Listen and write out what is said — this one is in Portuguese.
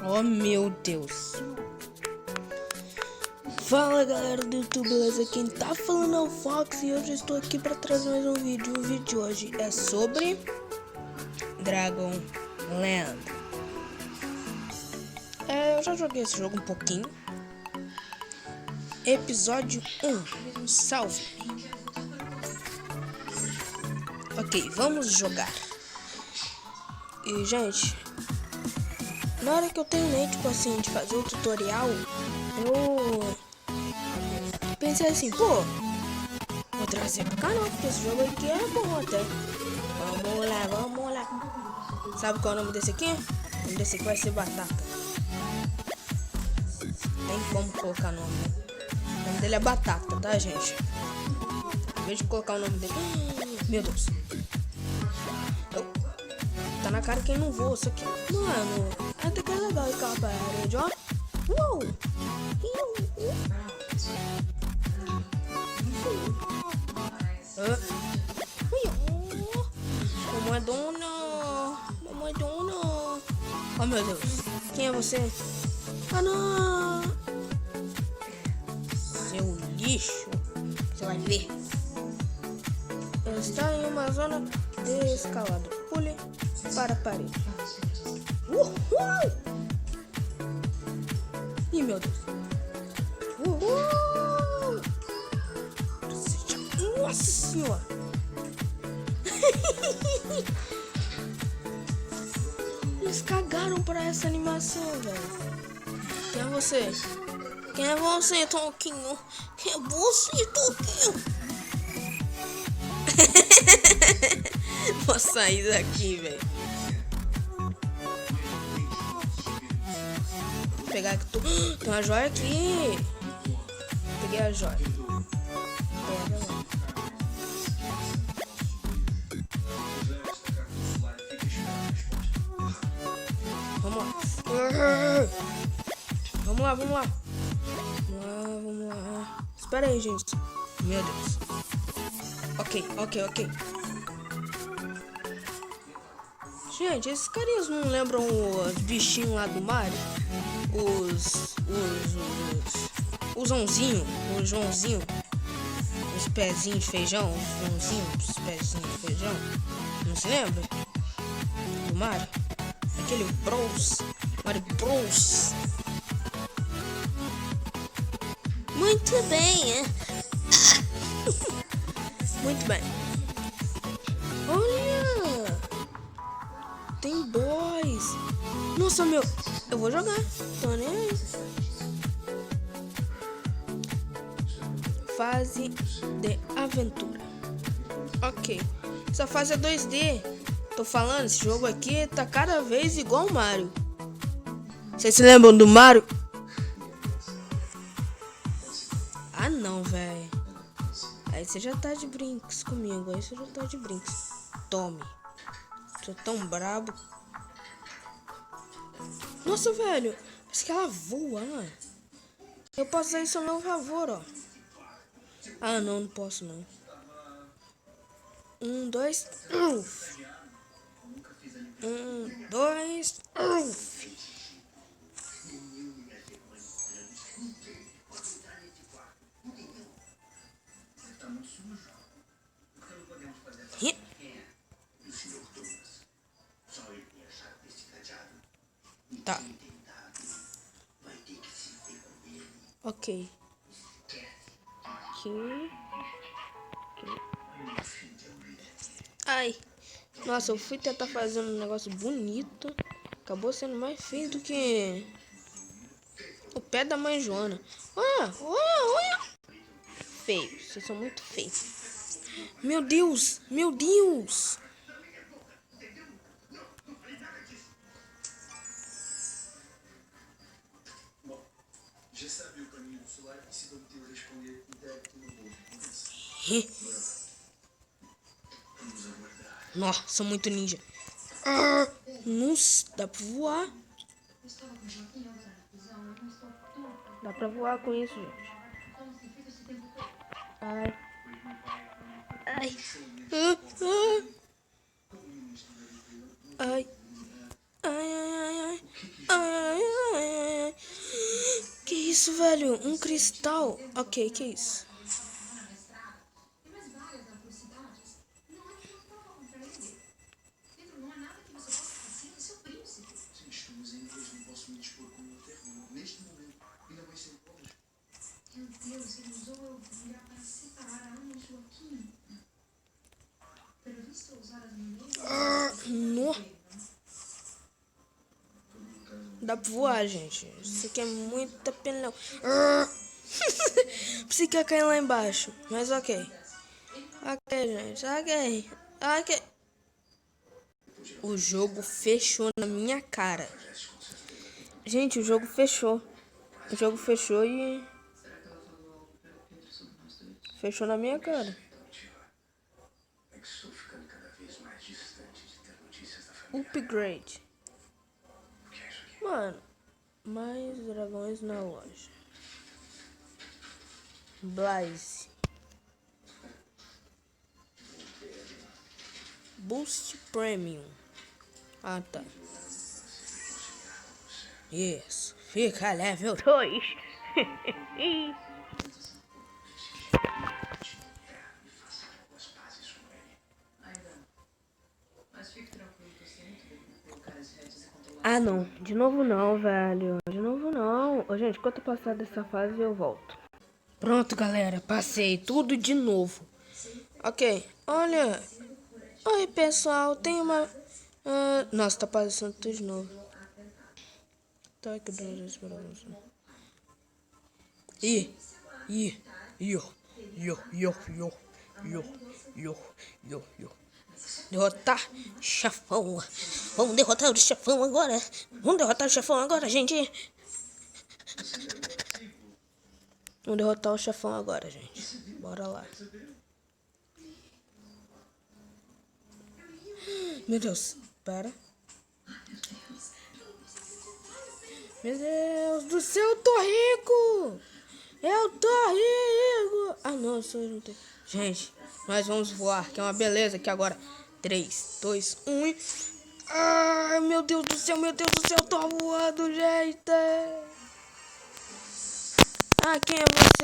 Oh meu Deus. Fala galera do YouTube, beleza? Quem tá falando é o Fox e hoje eu estou aqui para trazer mais um vídeo. O vídeo de hoje é sobre Dragonland. Eu já joguei esse jogo um pouquinho. Episódio 1, salve. Ok, vamos jogar. E gente, na hora que eu terminei, tipo assim, de fazer o tutorial, eu pensei assim, pô, vou trazer pro canal, porque esse jogo aqui é bom até. Vamos lá. Sabe qual é o nome desse aqui? O nome desse aqui vai ser Batata. Tem como colocar nome. O nome dele é Batata, tá, gente? Em vez de colocar o nome dele... Meu Deus. Tá na cara quem não voa, isso aqui. Mano, até que é legal aquela parede, ó. Uou! Mamãe dona. Oh meu Deus, quem é você? Ah não! Seu lixo, você vai ver. Está em uma zona de escalada. Pule para a parede. Ih, meu Deus. Nossa senhora. Eles cagaram pra essa animação, velho. Quem é você? Quem é você, Toquinho? Quem é você, Toquinho? Vou sair daqui, velho. Vou pegar aqui tudo. Tem uma joia aqui. Peguei a joia. Pega lá. Vamos lá. Espera aí, gente. Meu Deus. Ok. Gente, esses carinhas não lembram os bichinhos lá do Mario? O Joãozinho. Os pezinhos de feijão. Os pezinhos de feijão. Não se lembra? Do Mario? Aquele Bros. Mario Bros. Muito bem, Muito bem. Olha! Tem boys. Nossa, meu. Eu vou jogar. Tô nem aí. Fase de aventura. Ok. Essa fase é 2D. Tô falando, esse jogo aqui tá cada vez igual o Mario. Vocês se lembram do Mario? Ah não, velho. Aí você já tá de brinks comigo. Tome. Tô tão brabo. Nossa, velho. Parece que ela voa, né? Eu posso usar isso ao meu favor, ó. Ah, não posso não. 1, 2. 1, 2. Tá. Ok. Aqui. Ai. Nossa, eu fui tentar fazer um negócio bonito. Acabou sendo mais feio do que o pé da mãe Joana. Olha. Feio. Vocês são muito feios. Meu Deus. Já sabia o caminho do solar e se obteve a responder Nossa, sou muito ninja. Nossa, dá pra voar. Dá pra voar com isso, gente. Ai. Ai. Ai. Ai, ai, ai, ai, ai, ai. Que isso, velho? Um cristal? Ok, que isso? Sim, estamos em inglês, não posso me dispor com o terreno. Neste momento, ainda vai ser pobres. Meu Deus, ele usou eu virar para separar a Ana e Joaquim. Pelo visto, usar as meninas. No. Dá pra voar, gente. Isso aqui é muita pena. Pensei que ia cair lá embaixo. Mas ok. Ok, gente. Ok. Ok. O jogo fechou na minha cara. Gente, o jogo fechou. O jogo fechou e... fechou na minha cara. É que estou ficando cada vez mais distante de ter notícias da família. Upgrade. O que é isso aqui? Mano, mais dragões na loja. Blaze. Boost Premium. Ah, tá. Isso. Fica level 2. Mas fique tranquilo que eu sei muito bem como colocar as rédeas e controlar. Ah, não. De novo não, velho. De novo não. Ô, gente, quando eu passar dessa fase, eu volto. Pronto, galera. Passei tudo de novo. Ok. Olha. Oi, pessoal. Tem uma... nossa, tá passando tudo de novo. Tá, que Deus para você. Yo. Derrotar chefão. Vamos derrotar o chefão agora. Vamos derrotar o chefão agora, gente. Vamos derrotar o chefão agora, gente. Bora lá. Meu Deus. Pera. Meu Deus do céu, eu tô rico. Eu tô rico. Ah, não, eu não tenho. Gente, nós vamos voar, que é uma beleza aqui agora. 3, 2, 1 e... Ai, meu Deus do céu, eu tô voando, gente. Ah, quem é você?